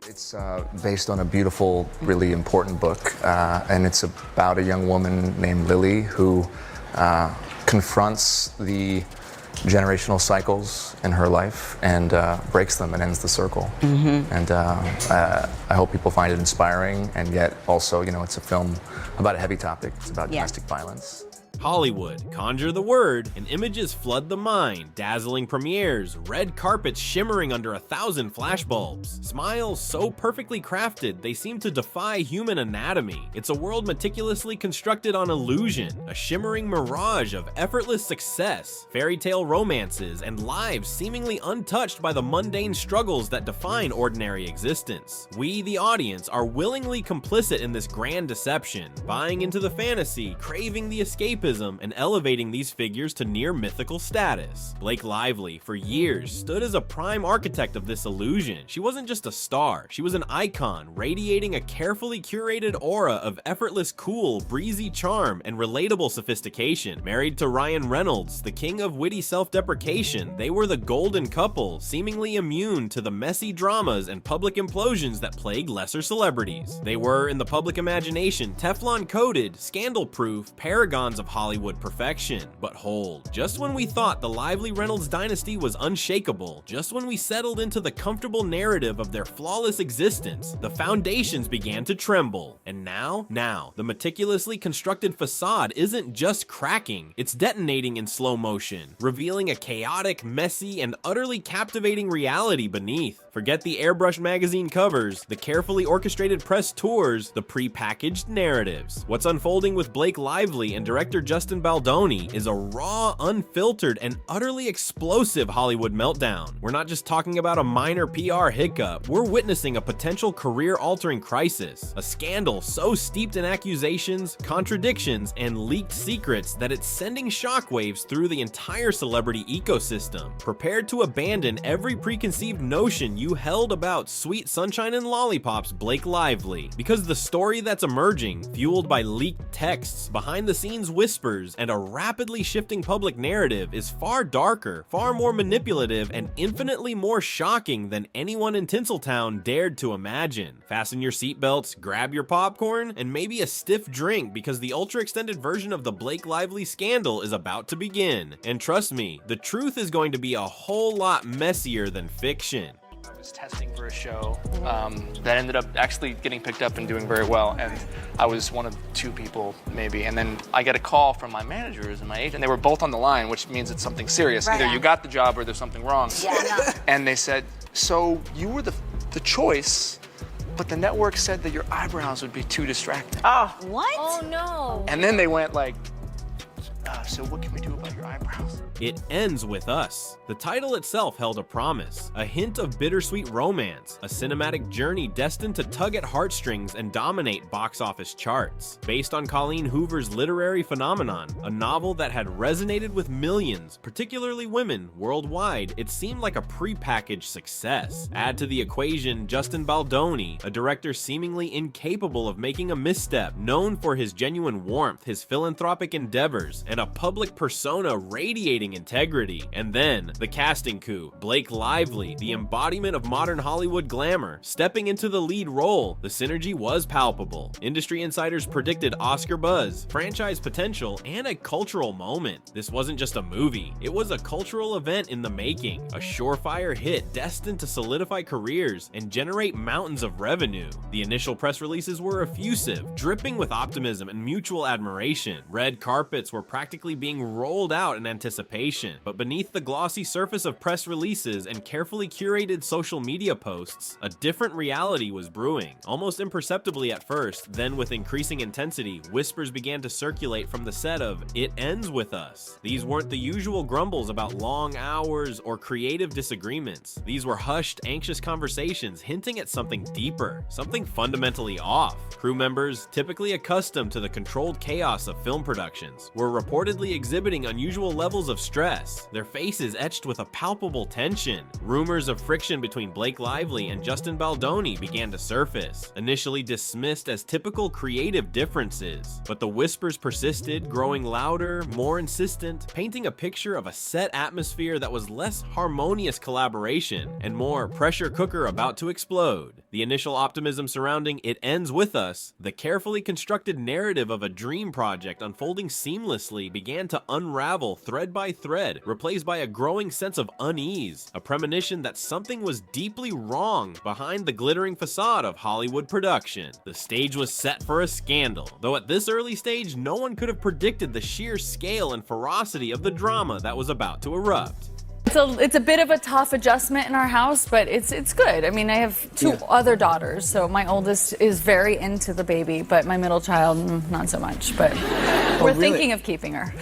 It's based on a beautiful, really important book, and it's about a young woman named Lily who confronts the generational cycles in her life and breaks them and ends the circle. And I hope people find it inspiring, and yet also, you know, it's a film about a heavy topic. It's about domestic violence. Hollywood, conjure the word, and images flood the mind. Dazzling premieres, red carpets shimmering under 1,000 flashbulbs. Smiles so perfectly crafted, they seem to defy human anatomy. It's a world meticulously constructed on illusion, a shimmering mirage of effortless success, fairy tale romances, and lives seemingly untouched by the mundane struggles that define ordinary existence. We, the audience, are willingly complicit in this grand deception, buying into the fantasy, craving the escapism, and elevating these figures to near mythical status. Blake Lively, for years, stood as a prime architect of this illusion. She wasn't just a star, she was an icon, radiating a carefully curated aura of effortless cool, breezy charm, and relatable sophistication. Married to Ryan Reynolds, the king of witty self-deprecation, they were the golden couple, seemingly immune to the messy dramas and public implosions that plague lesser celebrities. They were, in the public imagination, Teflon-coated, scandal-proof, paragons of Hollywood perfection. But hold, just when we thought the Lively Reynolds dynasty was unshakable, just when we settled into the comfortable narrative of their flawless existence, the foundations began to tremble. And now, the meticulously constructed facade isn't just cracking, it's detonating in slow motion, revealing a chaotic, messy, and utterly captivating reality beneath. Forget the airbrushed magazine covers, the carefully orchestrated press tours, the pre-packaged narratives. What's unfolding with Blake Lively and director Justin Baldoni is a raw, unfiltered, and utterly explosive Hollywood meltdown. We're not just talking about a minor PR hiccup, we're witnessing a potential career-altering crisis, a scandal so steeped in accusations, contradictions, and leaked secrets that it's sending shockwaves through the entire celebrity ecosystem. Prepared to abandon every preconceived notion you held about sweet sunshine and lollipops Blake Lively, because the story that's emerging, fueled by leaked texts, behind-the-scenes whispers, and a rapidly shifting public narrative, is far darker, far more manipulative, and infinitely more shocking than anyone in Tinseltown dared to imagine. Fasten your seatbelts, grab your popcorn, and maybe a stiff drink, because the ultra-extended version of the Blake Lively scandal is about to begin. And trust me, the truth is going to be a whole lot messier than fiction. I was testing for a show that ended up actually getting picked up and doing very well, and I was one of two people maybe, and then I get a call from my managers and my agent. They were both on the line, which means it's something serious. Right. Either you got the job or there's something wrong. Yeah, And they said, so you were the choice, but the network said that your eyebrows would be too distracting. Oh, what? Oh no. And then they went like, so what can we do about your eyebrows? It Ends With Us. The title itself held a promise, a hint of bittersweet romance, a cinematic journey destined to tug at heartstrings and dominate box office charts. Based on Colleen Hoover's literary phenomenon, a novel that had resonated with millions, particularly women, worldwide, it seemed like a pre-packaged success. Add to the equation Justin Baldoni, a director seemingly incapable of making a misstep, known for his genuine warmth, his philanthropic endeavors, and a public persona radiating integrity. And then, the casting coup. Blake Lively, the embodiment of modern Hollywood glamour, stepping into the lead role. The synergy was palpable. Industry insiders predicted Oscar buzz, franchise potential, and a cultural moment. This wasn't just a movie, it was a cultural event in the making, a surefire hit destined to solidify careers and generate mountains of revenue. The initial press releases were effusive, dripping with optimism and mutual admiration. Red carpets were practically being rolled out in anticipation, but beneath the glossy surface of press releases and carefully curated social media posts, a different reality was brewing. Almost imperceptibly at first, then with increasing intensity, whispers began to circulate from the set of It Ends With Us. These weren't the usual grumbles about long hours or creative disagreements. These were hushed, anxious conversations hinting at something deeper, something fundamentally off. Crew members, typically accustomed to the controlled chaos of film productions, were reporting reportedly exhibiting unusual levels of stress, their faces etched with a palpable tension. Rumors of friction between Blake Lively and Justin Baldoni began to surface, initially dismissed as typical creative differences. But the whispers persisted, growing louder, more insistent, painting a picture of a set atmosphere that was less harmonious collaboration and more pressure cooker about to explode. The initial optimism surrounding It Ends With Us, the carefully constructed narrative of a dream project unfolding seamlessly, began to unravel thread by thread, replaced by a growing sense of unease, a premonition that something was deeply wrong behind the glittering facade of Hollywood production. The stage was set for a scandal, though at this early stage no one could have predicted the sheer scale and ferocity of the drama that was about to erupt. It's a bit of a tough adjustment in our house, but it's good. I mean, I have two other daughters, so my oldest is very into the baby, but my middle child, not so much. But we're thinking of keeping her.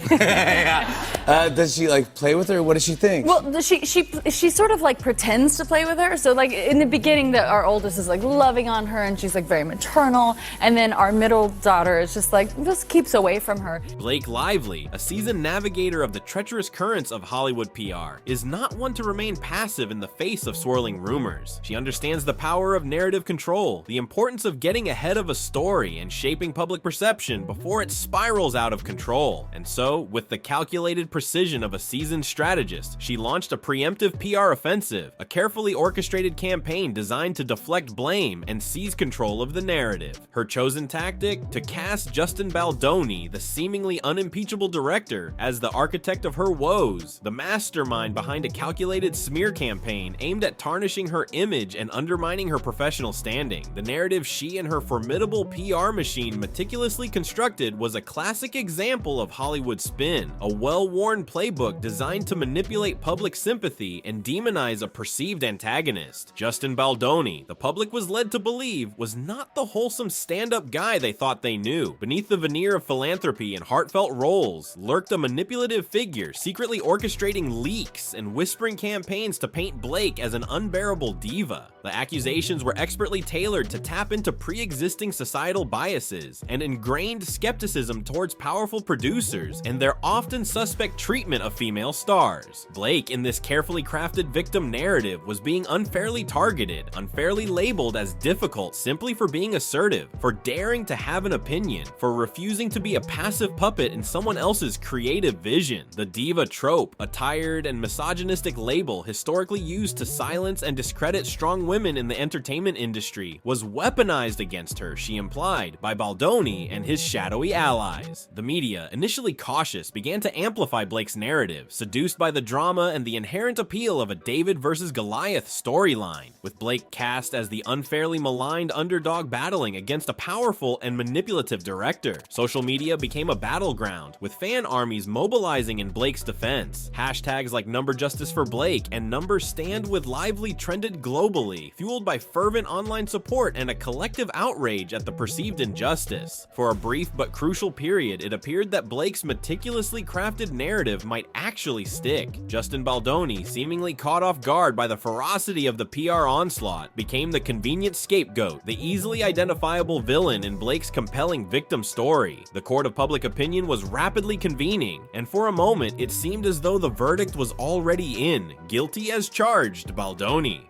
Does she like play with her? What does she think? Well, she sort of like pretends to play with her. So like in the beginning, our oldest is like loving on her, and she's like very maternal, and then our middle daughter is just keeps away from her. Blake Lively, a seasoned navigator of the treacherous currents of Hollywood PR, is not one to remain passive in the face of swirling rumors. She understands the power of narrative control, the importance of getting ahead of a story and shaping public perception before it spirals out of control. And so, with the calculated precision of a seasoned strategist, she launched a preemptive PR offensive, a carefully orchestrated campaign designed to deflect blame and seize control of the narrative. Her chosen tactic? To cast Justin Baldoni, the seemingly unimpeachable director, as the architect of her woes, the mastermind behind a calculated smear campaign aimed at tarnishing her image and undermining her professional standing. The narrative she and her formidable PR machine meticulously constructed was a classic example of Hollywood spin, a well-worn playbook designed to manipulate public sympathy and demonize a perceived antagonist. Justin Baldoni, the public was led to believe, was not the wholesome stand-up guy they thought they knew. Beneath the veneer of philanthropy and heartfelt roles lurked a manipulative figure secretly orchestrating leaks and whispering campaigns to paint Blake as an unbearable diva. The accusations were expertly tailored to tap into pre-existing societal biases and ingrained skepticism towards powerful producers and their often suspect treatment of female stars. Blake, in this carefully crafted victim narrative, was being unfairly targeted, unfairly labeled as difficult simply for being assertive, for daring to have an opinion, for refusing to be a passive puppet in someone else's creative vision. The diva trope, a tired and misogynistic label historically used to silence and discredit strong women in the entertainment industry, was weaponized against her, she implied, by Baldoni and his shadowy allies. The media, initially cautious, began to amplify Blake's narrative, seduced by the drama and the inherent appeal of a David versus Goliath storyline, with Blake cast as the unfairly maligned underdog battling against a powerful and manipulative director. Social media became a battleground, with fan armies mobilizing in Blake's defense. Hashtags like #Justice for Blake and #Stand with Lively trended globally, fueled by fervent online support and a collective outrage at the perceived injustice. For a brief but crucial period, it appeared that Blake's meticulously crafted narrative might actually stick. Justin Baldoni, seemingly caught off guard by the ferocity of the PR onslaught, became the convenient scapegoat, the easily identifiable villain in Blake's compelling victim story. The court of public opinion was rapidly convening, and for a moment it seemed as though the verdict was already in. Guilty as charged, Baldoni.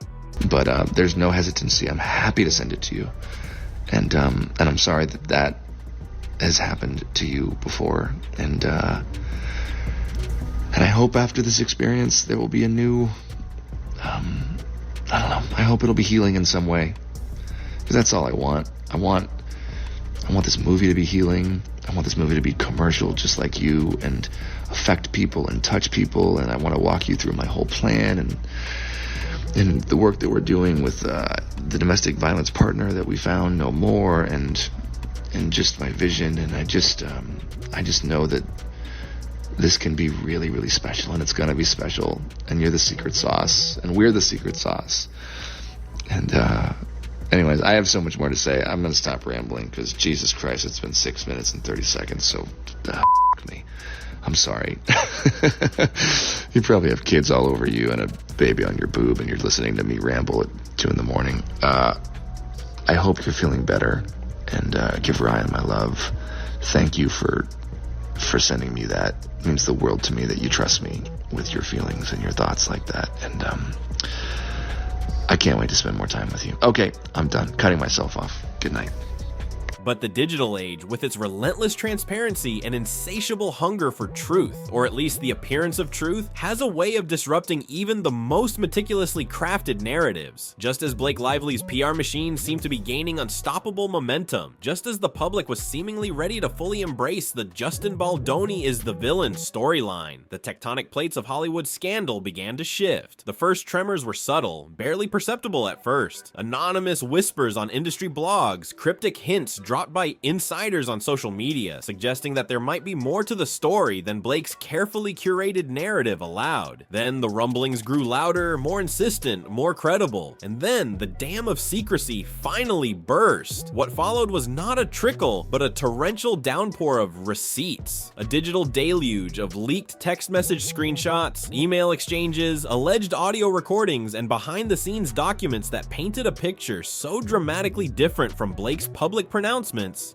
But there's no hesitancy. I'm happy to send it to you, and I'm sorry that has happened to you before, and I hope after this experience there will be a new, I don't know, I hope it'll be healing in some way, because that's all I want. I want this movie to be healing. I want this movie to be commercial just like you, and affect people and touch people, and I want to walk you through my whole plan and the work that we're doing with the domestic violence partner that we found, No More, and just my vision. And I just know that this can be really, really special, and it's gonna be special, and you're the secret sauce, and we're the secret sauce. And anyways, I have so much more to say. I'm gonna stop rambling, because Jesus Christ, it's been 6 minutes and 30 seconds, so me. I'm sorry. You probably have kids all over you and a baby on your boob, and you're listening to me ramble at 2 a.m. I hope you're feeling better, and give Ryan my love. Thank you for for sending me that. It means the world to me that you trust me with your feelings and your thoughts like that. And I can't wait to spend more time with you. Okay, I'm done. Cutting myself off. Good night. But the digital age, with its relentless transparency and insatiable hunger for truth, or at least the appearance of truth, has a way of disrupting even the most meticulously crafted narratives. Just as Blake Lively's PR machine seemed to be gaining unstoppable momentum, just as the public was seemingly ready to fully embrace the Justin Baldoni is the villain storyline, the tectonic plates of Hollywood scandal began to shift. The first tremors were subtle, barely perceptible at first. Anonymous whispers on industry blogs, cryptic hints dropped by insiders on social media, suggesting that there might be more to the story than Blake's carefully curated narrative allowed. Then the rumblings grew louder, more insistent, more credible, and then the dam of secrecy finally burst. What followed was not a trickle, but a torrential downpour of receipts, a digital deluge of leaked text message screenshots, email exchanges, alleged audio recordings, and behind-the-scenes documents that painted a picture so dramatically different from Blake's public pronouncements,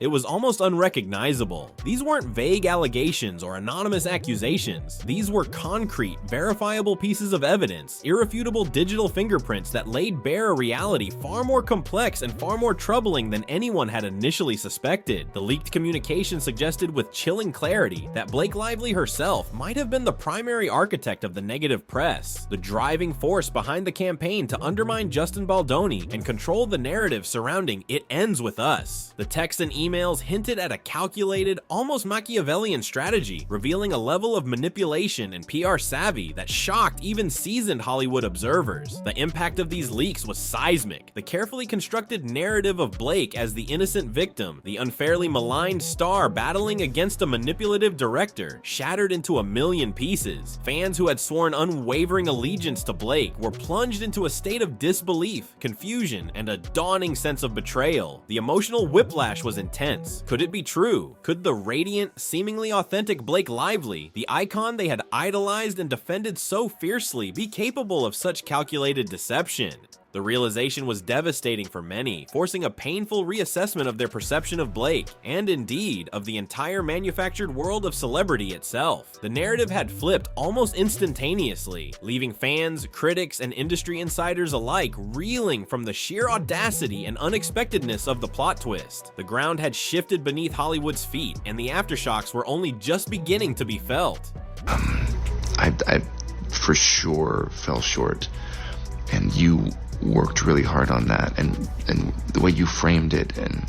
it was almost unrecognizable. These weren't vague allegations or anonymous accusations. These were concrete, verifiable pieces of evidence, irrefutable digital fingerprints that laid bare a reality far more complex and far more troubling than anyone had initially suspected. The leaked communication suggested with chilling clarity that Blake Lively herself might have been the primary architect of the negative press, the driving force behind the campaign to undermine Justin Baldoni and control the narrative surrounding "It Ends With Us." The texts and emails hinted at a calculated, almost Machiavellian strategy, revealing a level of manipulation and PR savvy that shocked even seasoned Hollywood observers. The impact of these leaks was seismic. The carefully constructed narrative of Blake as the innocent victim, the unfairly maligned star battling against a manipulative director, shattered into a million pieces. Fans who had sworn unwavering allegiance to Blake were plunged into a state of disbelief, confusion, and a dawning sense of betrayal. The emotional whiplash was intense. Could it be true? Could the radiant, seemingly authentic Blake Lively, the icon they had idolized and defended so fiercely, be capable of such calculated deception? The realization was devastating for many, forcing a painful reassessment of their perception of Blake, and indeed, of the entire manufactured world of celebrity itself. The narrative had flipped almost instantaneously, leaving fans, critics, and industry insiders alike reeling from the sheer audacity and unexpectedness of the plot twist. The ground had shifted beneath Hollywood's feet, and the aftershocks were only just beginning to be felt. I for sure fell short, and you worked really hard on that, and the way you framed it, and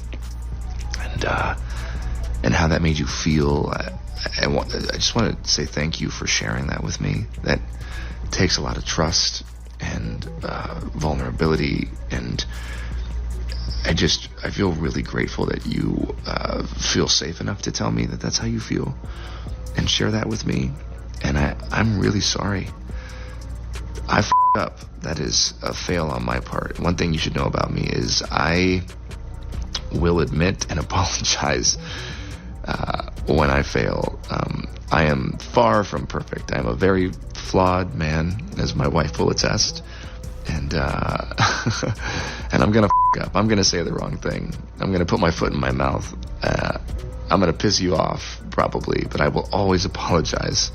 how that made you feel. I just want to say thank you for sharing that with me. That takes a lot of trust and vulnerability, and I feel really grateful that you feel safe enough to tell me that that's how you feel and share that with me. And I'm really sorry. I f***ed up. That is a fail on my part. One thing you should know about me is I will admit and apologize when I fail. I am far from perfect. I am a very flawed man, as my wife will attest. And and I'm gonna f*** up. I'm gonna say the wrong thing. I'm gonna put my foot in my mouth. I'm gonna piss you off, probably, but I will always apologize.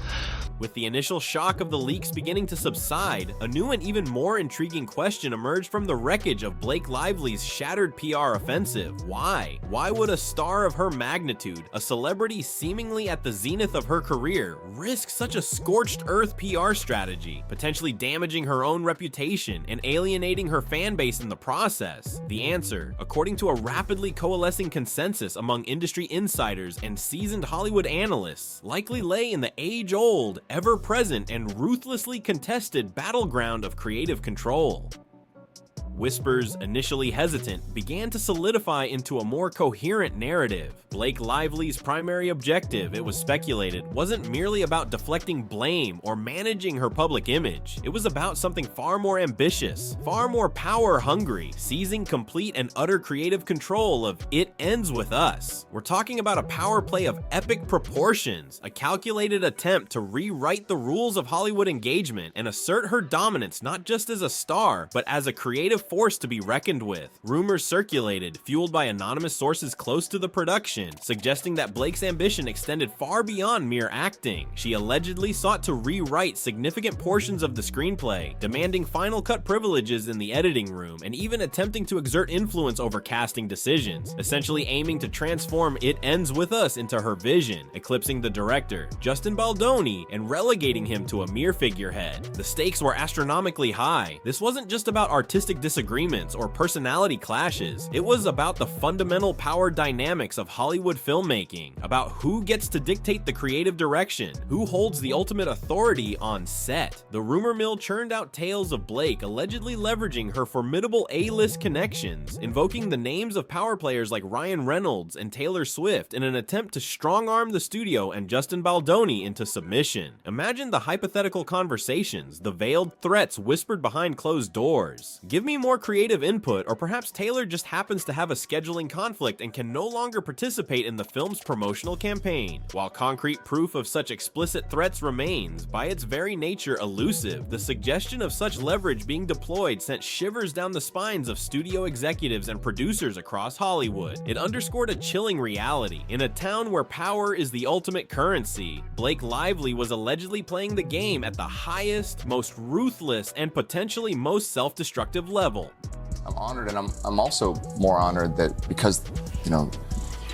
With the initial shock of the leaks beginning to subside, a new and even more intriguing question emerged from the wreckage of Blake Lively's shattered PR offensive. Why? Why would a star of her magnitude, a celebrity seemingly at the zenith of her career, risk such a scorched earth PR strategy, potentially damaging her own reputation and alienating her fan base in the process? The answer, according to a rapidly coalescing consensus among industry insiders and seasoned Hollywood analysts, likely lay in the age-old, ever-present, and ruthlessly contested battleground of creative control. Whispers, initially hesitant, began to solidify into a more coherent narrative. Blake Lively's primary objective, it was speculated, wasn't merely about deflecting blame or managing her public image. It was about something far more ambitious, far more power-hungry, seizing complete and utter creative control of "It Ends With Us." We're talking about a power play of epic proportions, a calculated attempt to rewrite the rules of Hollywood engagement and assert her dominance not just as a star, but as a creative force to be reckoned with. Rumors circulated, fueled by anonymous sources close to the production, suggesting that Blake's ambition extended far beyond mere acting. She allegedly sought to rewrite significant portions of the screenplay, demanding final cut privileges in the editing room, and even attempting to exert influence over casting decisions, essentially aiming to transform It Ends With Us into her vision, eclipsing the director, Justin Baldoni, and relegating him to a mere figurehead. The stakes were astronomically high. This wasn't just about artistic disagreements or personality clashes. It was about the fundamental power dynamics of Hollywood filmmaking, about who gets to dictate the creative direction, who holds the ultimate authority on set. The rumor mill churned out tales of Blake allegedly leveraging her formidable A-list connections, invoking the names of power players like Ryan Reynolds and Taylor Swift in an attempt to strong-arm the studio and Justin Baldoni into submission. Imagine the hypothetical conversations, the veiled threats whispered behind closed doors. Give me more creative input, or perhaps Taylor just happens to have a scheduling conflict and can no longer participate in the film's promotional campaign. While concrete proof of such explicit threats remains, by its very nature elusive, the suggestion of such leverage being deployed sent shivers down the spines of studio executives and producers across Hollywood. It underscored a chilling reality. In a town where power is the ultimate currency, Blake Lively was allegedly playing the game at the highest, most ruthless, and potentially most self-destructive level. I'm honored, and I'm also more honored that because, you know,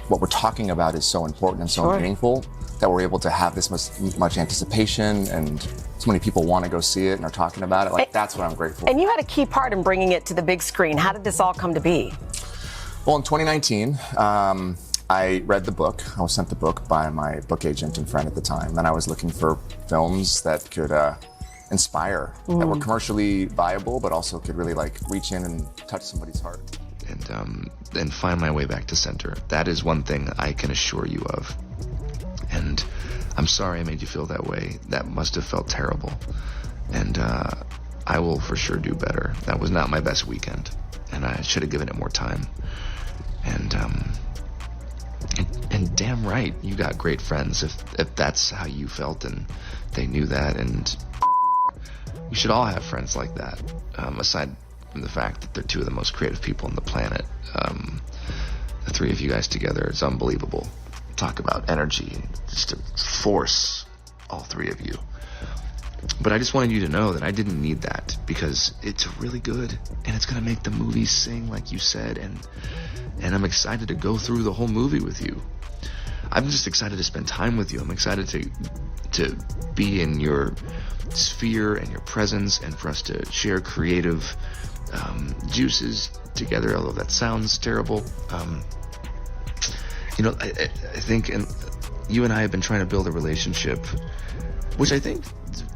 what we're talking about is so important and so meaningful, that we're able to have this much anticipation, and so many people want to go see it and are talking about it. Like, that's what I'm grateful for. And you had a key part in bringing it to the big screen. How did this all come to be? Well, in 2019, I read the book. I was sent the book by my book agent and friend at the time, and I was looking for films that could inspire, that were commercially viable, but also could really like reach in and touch somebody's heart. And find my way back to center. That is one thing I can assure you of. And I'm sorry I made you feel that way. That must have felt terrible. And I will for sure do better. That was not my best weekend, and I should have given it more time. And damn right, you got great friends if that's how you felt and they knew that. And we should all have friends like that, aside from the fact that they're two of the most creative people on the planet. The three of you guys together, it's unbelievable. Talk about energy, just a force, all three of you. But I just wanted you to know that I didn't need that, because it's really good, and it's gonna make the movie sing like you said, and I'm excited to go through the whole movie with you. I'm just excited to spend time with you. I'm excited to be in your sphere and your presence, and for us to share creative juices together, although that sounds terrible. You know, I think, and you and I have been trying to build a relationship, which I think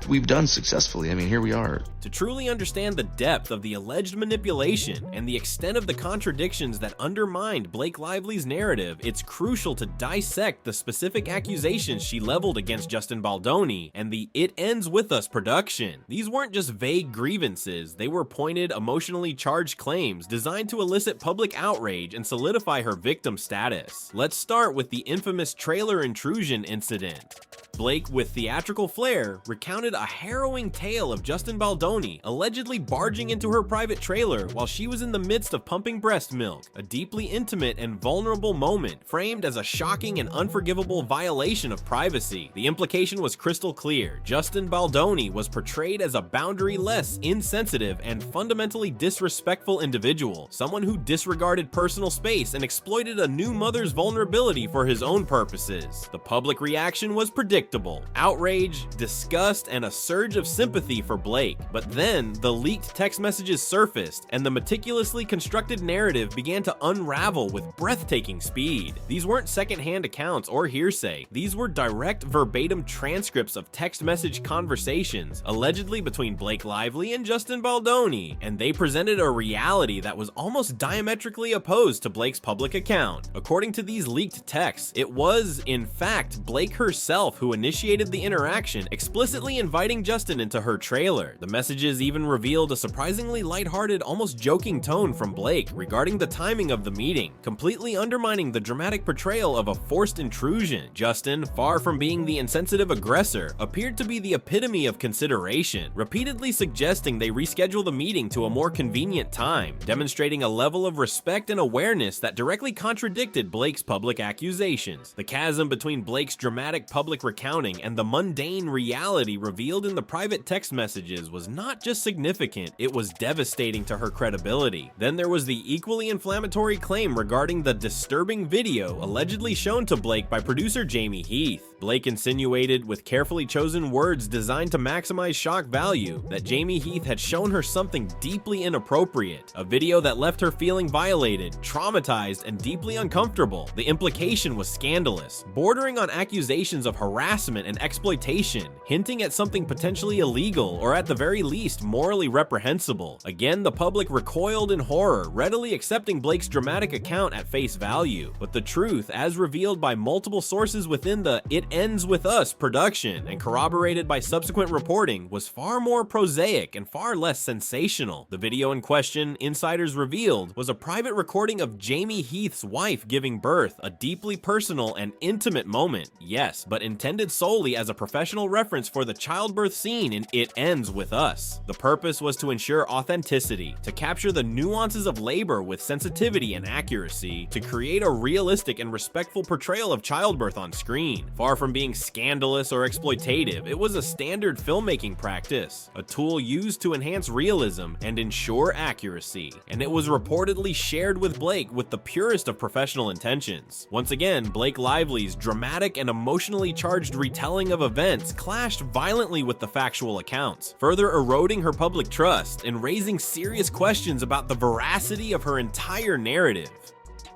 we've done successfully. I mean, here we are. To truly understand the depth of the alleged manipulation and the extent of the contradictions that undermined Blake Lively's narrative, it's crucial to dissect the specific accusations she leveled against Justin Baldoni and the It Ends With Us production. These weren't just vague grievances, they were pointed, emotionally charged claims designed to elicit public outrage and solidify her victim status. Let's start with the infamous trailer intrusion incident. Blake, with theatrical flair, recounted a harrowing tale of Justin Baldoni allegedly barging into her private trailer while she was in the midst of pumping breast milk, a deeply intimate and vulnerable moment framed as a shocking and unforgivable violation of privacy. The implication was crystal clear. Justin Baldoni was portrayed as a boundary-less, insensitive, and fundamentally disrespectful individual, someone who disregarded personal space and exploited a new mother's vulnerability for his own purposes. The public reaction was predictable. Outrage, disgust, and a surge of sympathy for Blake. But then, the leaked text messages surfaced, and the meticulously constructed narrative began to unravel with breathtaking speed. These weren't secondhand accounts or hearsay. These were direct, verbatim transcripts of text message conversations, allegedly between Blake Lively and Justin Baldoni, and they presented a reality that was almost diametrically opposed to Blake's public account. According to these leaked texts, it was, in fact, Blake herself who initiated the interaction, explicitly inviting Justin into her trailer. The messages even revealed a surprisingly lighthearted, almost joking tone from Blake regarding the timing of the meeting, completely undermining the dramatic portrayal of a forced intrusion. Justin, far from being the insensitive aggressor, appeared to be the epitome of consideration, repeatedly suggesting they reschedule the meeting to a more convenient time, demonstrating a level of respect and awareness that directly contradicted Blake's public accusations. The chasm between Blake's dramatic public recounting and the mundane reality revealed in the private text messages was not just significant, it was devastating to her credibility. Then there was the equally inflammatory claim regarding the disturbing video allegedly shown to Blake by producer Jamie Heath. Blake insinuated, with carefully chosen words designed to maximize shock value, that Jamie Heath had shown her something deeply inappropriate, a video that left her feeling violated, traumatized, and deeply uncomfortable. The implication was scandalous, bordering on accusations of harassment and exploitation, hinting at something potentially illegal or at the very least morally reprehensible. Again, the public recoiled in horror, readily accepting Blake's dramatic account at face value. But the truth, as revealed by multiple sources within the It Ends With Us production and corroborated by subsequent reporting, was far more prosaic and far less sensational. The video in question, insiders revealed, was a private recording of Jamie Heath's wife giving birth, a deeply personal and intimate moment, yes, but intended solely as a professional reference for the childbirth scene in It Ends With Us. The purpose was to ensure authenticity, to capture the nuances of labor with sensitivity and accuracy, to create a realistic and respectful portrayal of childbirth on screen. Far from being scandalous or exploitative, it was a standard filmmaking practice, a tool used to enhance realism and ensure accuracy, and it was reportedly shared with Blake with the purest of professional intentions. Once again, Blake Lively's dramatic and emotionally charged retelling of events clashed violently with the factual accounts, further eroding her public trust and raising serious questions about the veracity of her entire narrative.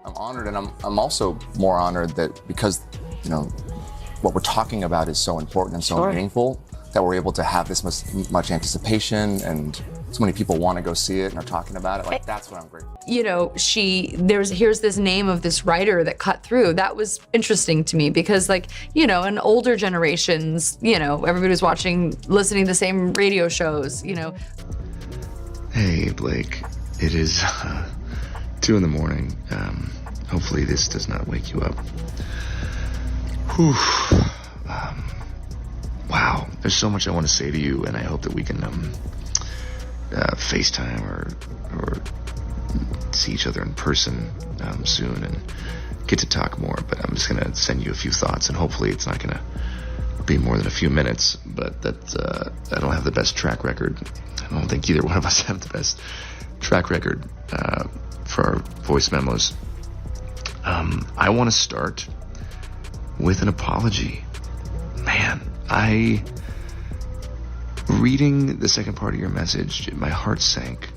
I'm honored, and I'm also more honored that because, you know, what we're talking about is so important and so meaningful, that we're able to have this much anticipation and so many people want to go see it and are talking about it. Like, that's what I'm grateful. You know, here's this name of this writer that cut through. That was interesting to me because, like, you know, in older generations, you know, everybody was listening to the same radio shows, you know. Hey, Blake. It is 2 in the morning. Hopefully this does not wake you up. Whew. Wow. There's so much I want to say to you, and I hope that we can FaceTime or see each other in person soon and get to talk more. But I'm just gonna send you a few thoughts, and hopefully it's not gonna be more than a few minutes. But that I don't have the best track record. I don't think either one of us have the best track record for our voice memos. I want to start with an apology. Man, reading the second part of your message, my heart sank,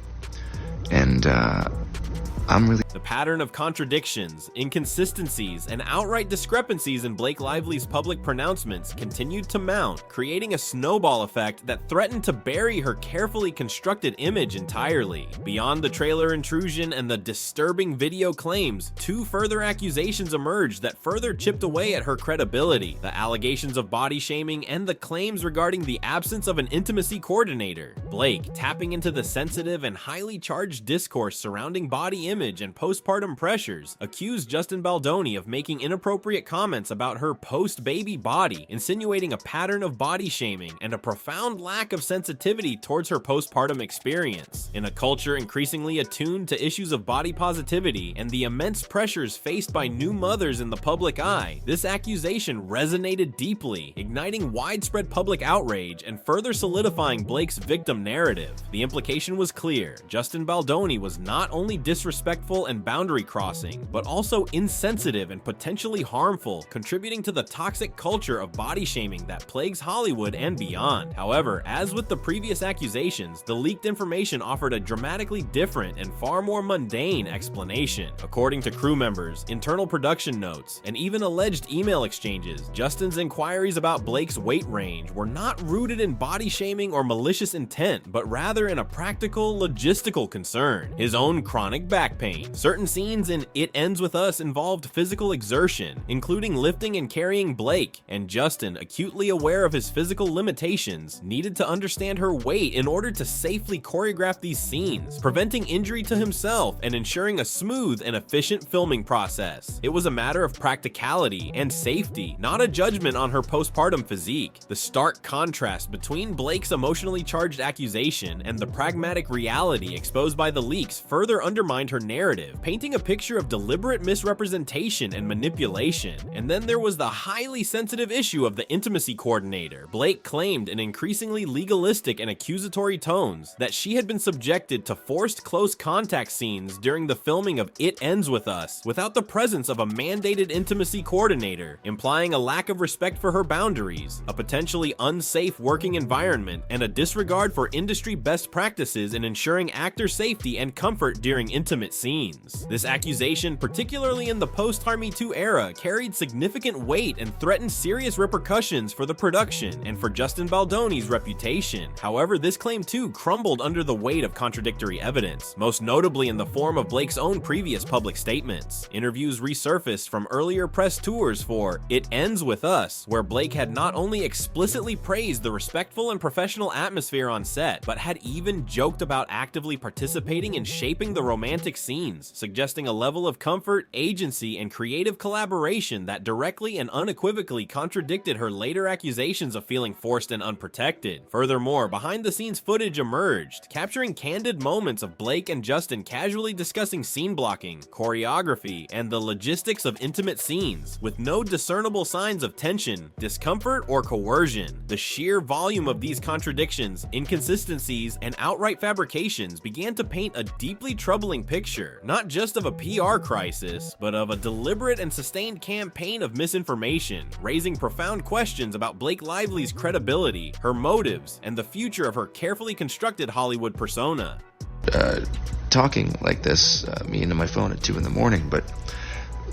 and I'm really... The pattern of contradictions, inconsistencies, and outright discrepancies in Blake Lively's public pronouncements continued to mount, creating a snowball effect that threatened to bury her carefully constructed image entirely. Beyond the trailer intrusion and the disturbing video claims, 2 further accusations emerged that further chipped away at her credibility: the allegations of body shaming and the claims regarding the absence of an intimacy coordinator. Blake, tapping into the sensitive and highly charged discourse surrounding body image and postpartum pressures, accused Justin Baldoni of making inappropriate comments about her post-baby body, insinuating a pattern of body shaming and a profound lack of sensitivity towards her postpartum experience. In a culture increasingly attuned to issues of body positivity and the immense pressures faced by new mothers in the public eye, this accusation resonated deeply, igniting widespread public outrage and further solidifying Blake's victim narrative. The implication was clear: Justin Baldoni was not only disrespectful and boundary crossing, but also insensitive and potentially harmful, contributing to the toxic culture of body shaming that plagues Hollywood and beyond. However, as with the previous accusations, the leaked information offered a dramatically different and far more mundane explanation. According to crew members, internal production notes, and even alleged email exchanges, Justin's inquiries about Blake's weight range were not rooted in body shaming or malicious intent, but rather in a practical, logistical concern: his own chronic back back pain. Certain scenes in It Ends With Us involved physical exertion, including lifting and carrying Blake, and Justin, acutely aware of his physical limitations, needed to understand her weight in order to safely choreograph these scenes, preventing injury to himself and ensuring a smooth and efficient filming process. It was a matter of practicality and safety, not a judgment on her postpartum physique. The stark contrast between Blake's emotionally charged accusation and the pragmatic reality exposed by the leaks further undermined her narrative, painting a picture of deliberate misrepresentation and manipulation. And then there was the highly sensitive issue of the intimacy coordinator. Blake claimed in increasingly legalistic and accusatory tones that she had been subjected to forced close contact scenes during the filming of It Ends With Us without the presence of a mandated intimacy coordinator, implying a lack of respect for her boundaries, a potentially unsafe working environment, and a disregard for industry best practices in ensuring actor safety and comfort during intimate scenes. This accusation, particularly in the post-Harmy 2 era, carried significant weight and threatened serious repercussions for the production and for Justin Baldoni's reputation. However, this claim too crumbled under the weight of contradictory evidence, most notably in the form of Blake's own previous public statements. Interviews resurfaced from earlier press tours for It Ends With Us, where Blake had not only explicitly praised the respectful and professional atmosphere on set, but had even joked about actively participating in shaping the romantic scenes, suggesting a level of comfort, agency, and creative collaboration that directly and unequivocally contradicted her later accusations of feeling forced and unprotected. Furthermore, behind-the-scenes footage emerged, capturing candid moments of Blake and Justin casually discussing scene blocking, choreography, and the logistics of intimate scenes, with no discernible signs of tension, discomfort, or coercion. The sheer volume of these contradictions, inconsistencies, and outright fabrications began to paint a deeply troubling picture, not just of a PR crisis, but of a deliberate and sustained campaign of misinformation, raising profound questions about Blake Lively's credibility, her motives, and the future of her carefully constructed Hollywood persona. Talking like this, me into my phone at 2 in the morning, but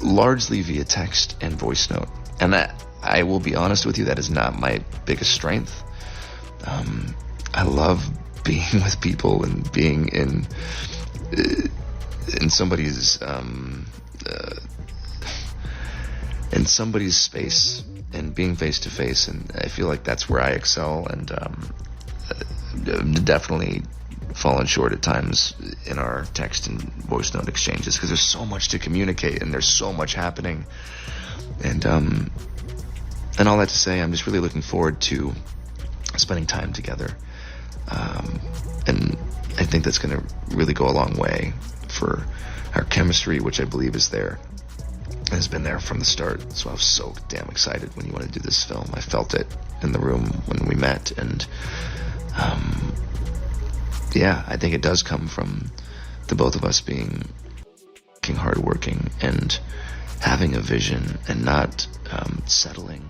largely via text and voice note. And that, I will be honest with you, that is not my biggest strength. I love being with people and being in somebody's space and being face to face, and I feel like that's where I excel, and definitely fallen short at times in our text and voice note exchanges because there's so much to communicate and there's so much happening, and all that to say, I'm just really looking forward to spending time together, and I think that's going to really go a long way for our chemistry, which I believe is there, has been there from the start. So I was so damn excited when you wanted to do this film. I felt it in the room when we met, and yeah, I think it does come from the both of us being hardworking and having a vision and not settling.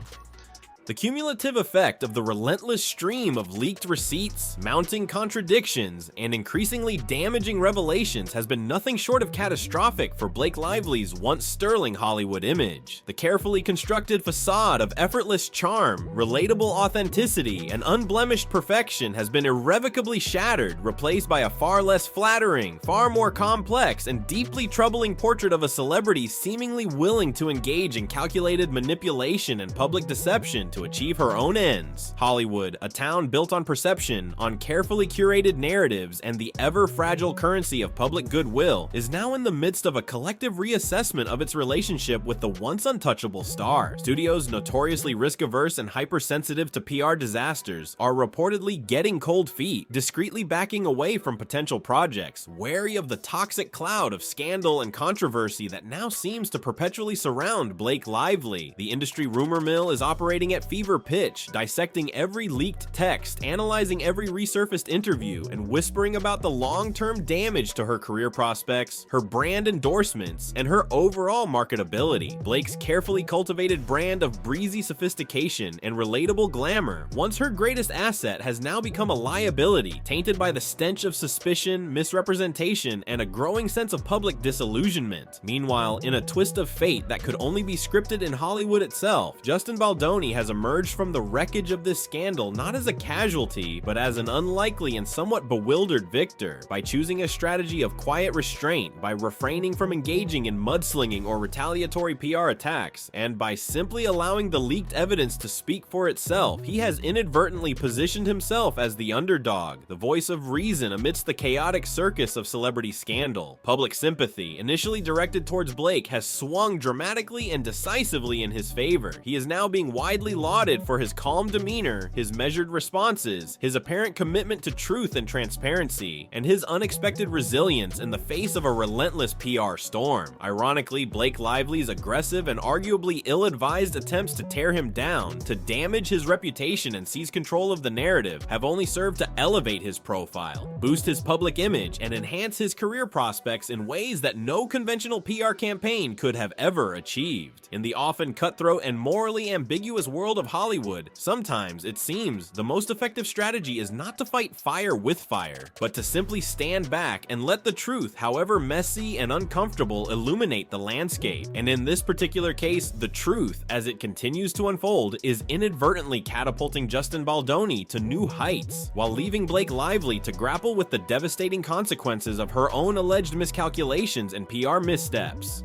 The cumulative effect of the relentless stream of leaked receipts, mounting contradictions, and increasingly damaging revelations has been nothing short of catastrophic for Blake Lively's once sterling Hollywood image. The carefully constructed facade of effortless charm, relatable authenticity, and unblemished perfection has been irrevocably shattered, replaced by a far less flattering, far more complex, and deeply troubling portrait of a celebrity seemingly willing to engage in calculated manipulation and public deception to achieve her own ends. Hollywood, a town built on perception, on carefully curated narratives, and the ever-fragile currency of public goodwill, is now in the midst of a collective reassessment of its relationship with the once untouchable star. Studios notoriously risk-averse and hypersensitive to PR disasters are reportedly getting cold feet, discreetly backing away from potential projects, wary of the toxic cloud of scandal and controversy that now seems to perpetually surround Blake Lively. The industry rumor mill is operating at fever pitch, dissecting every leaked text, analyzing every resurfaced interview, and whispering about the long-term damage to her career prospects, her brand endorsements, and her overall marketability. Blake's carefully cultivated brand of breezy sophistication and relatable glamour, once her greatest asset, has now become a liability, tainted by the stench of suspicion, misrepresentation, and a growing sense of public disillusionment. Meanwhile, in a twist of fate that could only be scripted in Hollywood itself, Justin Baldoni has emerged from the wreckage of this scandal not as a casualty, but as an unlikely and somewhat bewildered victor, by choosing a strategy of quiet restraint, by refraining from engaging in mudslinging or retaliatory PR attacks, and by simply allowing the leaked evidence to speak for itself. He has inadvertently positioned himself as the underdog, the voice of reason amidst the chaotic circus of celebrity scandal. Public sympathy, initially directed towards Blake, has swung dramatically and decisively in his favor. He is now being widely lauded for his calm demeanor, his measured responses, his apparent commitment to truth and transparency, and his unexpected resilience in the face of a relentless PR storm. Ironically, Blake Lively's aggressive and arguably ill-advised attempts to tear him down, to damage his reputation and seize control of the narrative, have only served to elevate his profile, boost his public image, and enhance his career prospects in ways that no conventional PR campaign could have ever achieved. In the often cutthroat and morally ambiguous world of Hollywood, sometimes it seems the most effective strategy is not to fight fire with fire, but to simply stand back and let the truth, however messy and uncomfortable, illuminate the landscape. And in this particular case, the truth, as it continues to unfold, is inadvertently catapulting Justin Baldoni to new heights, while leaving Blake Lively to grapple with the devastating consequences of her own alleged miscalculations and PR missteps.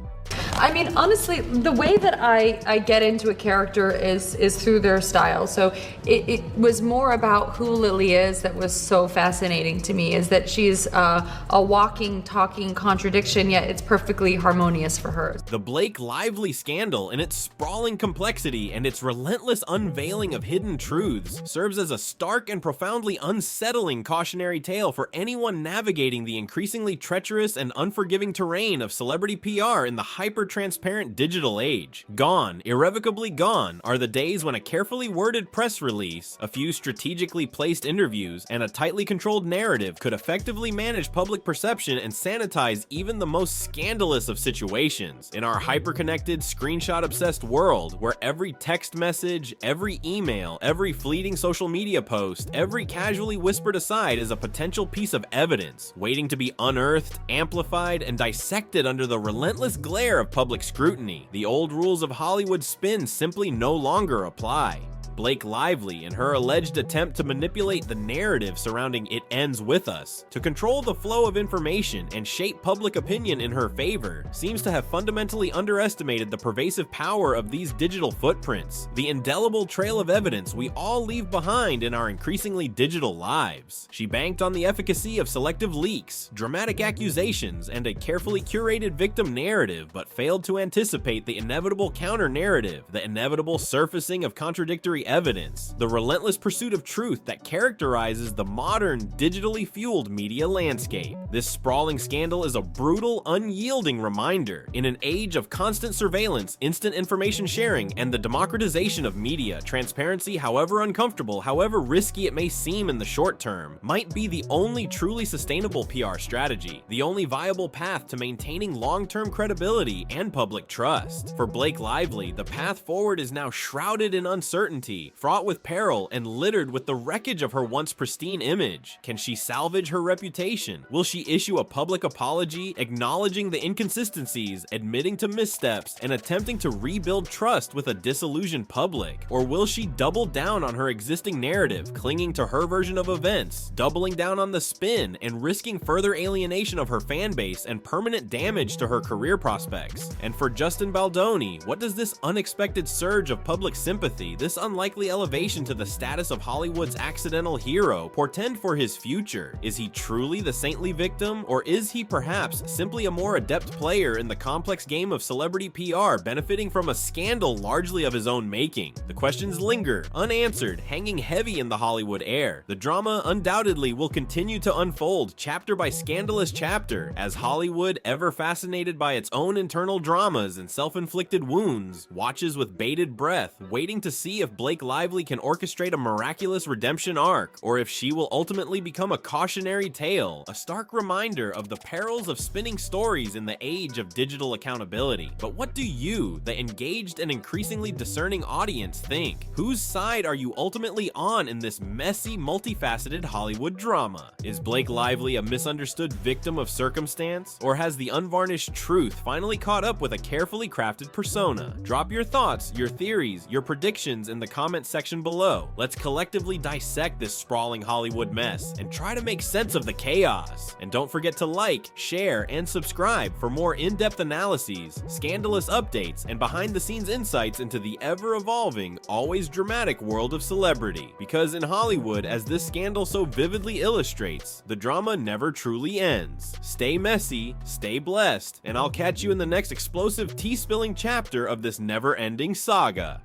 I mean, honestly, the way that I get into a character is through their style. So it was more about who Lily is that was so fascinating to me, is that she's a walking, talking contradiction, yet it's perfectly harmonious for her. The Blake Lively scandal, in its sprawling complexity and its relentless unveiling of hidden truths, serves as a stark and profoundly unsettling cautionary tale for anyone navigating the increasingly treacherous and unforgiving terrain of celebrity PR in the hyper-transparent digital age. Gone, irrevocably gone, are the days when a carefully worded press release, a few strategically placed interviews, and a tightly controlled narrative could effectively manage public perception and sanitize even the most scandalous of situations. In our hyper-connected, screenshot-obsessed world, where every text message, every email, every fleeting social media post, every casually whispered aside is a potential piece of evidence, waiting to be unearthed, amplified, and dissected under the relentless glare of public scrutiny, the old rules of Hollywood spin simply no longer apply. Blake Lively, in her alleged attempt to manipulate the narrative surrounding It Ends With Us, to control the flow of information and shape public opinion in her favor, seems to have fundamentally underestimated the pervasive power of these digital footprints, the indelible trail of evidence we all leave behind in our increasingly digital lives. She banked on the efficacy of selective leaks, dramatic accusations, and a carefully curated victim narrative, but failed to anticipate the inevitable counter-narrative, the inevitable surfacing of contradictory evidence, the relentless pursuit of truth that characterizes the modern, digitally fueled media landscape. This sprawling scandal is a brutal, unyielding reminder. In an age of constant surveillance, instant information sharing, and the democratization of media, transparency, however uncomfortable, however risky it may seem in the short term, might be the only truly sustainable PR strategy, the only viable path to maintaining long-term credibility and public trust. For Blake Lively, the path forward is now shrouded in uncertainty, fraught with peril, and littered with the wreckage of her once pristine image. Can she salvage her reputation? Will she issue a public apology, acknowledging the inconsistencies, admitting to missteps, and attempting to rebuild trust with a disillusioned public? Or will she double down on her existing narrative, clinging to her version of events, doubling down on the spin, and risking further alienation of her fan base and permanent damage to her career prospects? And for Justin Baldoni, what does this unexpected surge of public sympathy, this unlikely elevation to the status of Hollywood's accidental hero, portend for his future? Is he truly the saintly victim, or is he perhaps simply a more adept player in the complex game of celebrity PR, benefiting from a scandal largely of his own making? The questions linger, unanswered, hanging heavy in the Hollywood air. The drama undoubtedly will continue to unfold chapter by scandalous chapter, as Hollywood, ever fascinated by its own internal dramas and self-inflicted wounds, watches with bated breath, waiting to see if Blake Lively can orchestrate a miraculous redemption arc, or if she will ultimately become a cautionary tale, a stark reminder of the perils of spinning stories in the age of digital accountability. But what do you, the engaged and increasingly discerning audience, think? Whose side are you ultimately on in this messy, multifaceted Hollywood drama? Is Blake Lively a misunderstood victim of circumstance, or has the unvarnished truth finally caught up with a carefully crafted persona? Drop your thoughts, your theories, your predictions in the comments comment section below. Let's collectively dissect this sprawling Hollywood mess and try to make sense of the chaos. And don't forget to like, share, and subscribe for more in-depth analyses, scandalous updates, and behind-the-scenes insights into the ever-evolving, always dramatic world of celebrity. Because in Hollywood, as this scandal so vividly illustrates, the drama never truly ends. Stay messy, stay blessed, and I'll catch you in the next explosive tea-spilling chapter of this never-ending saga.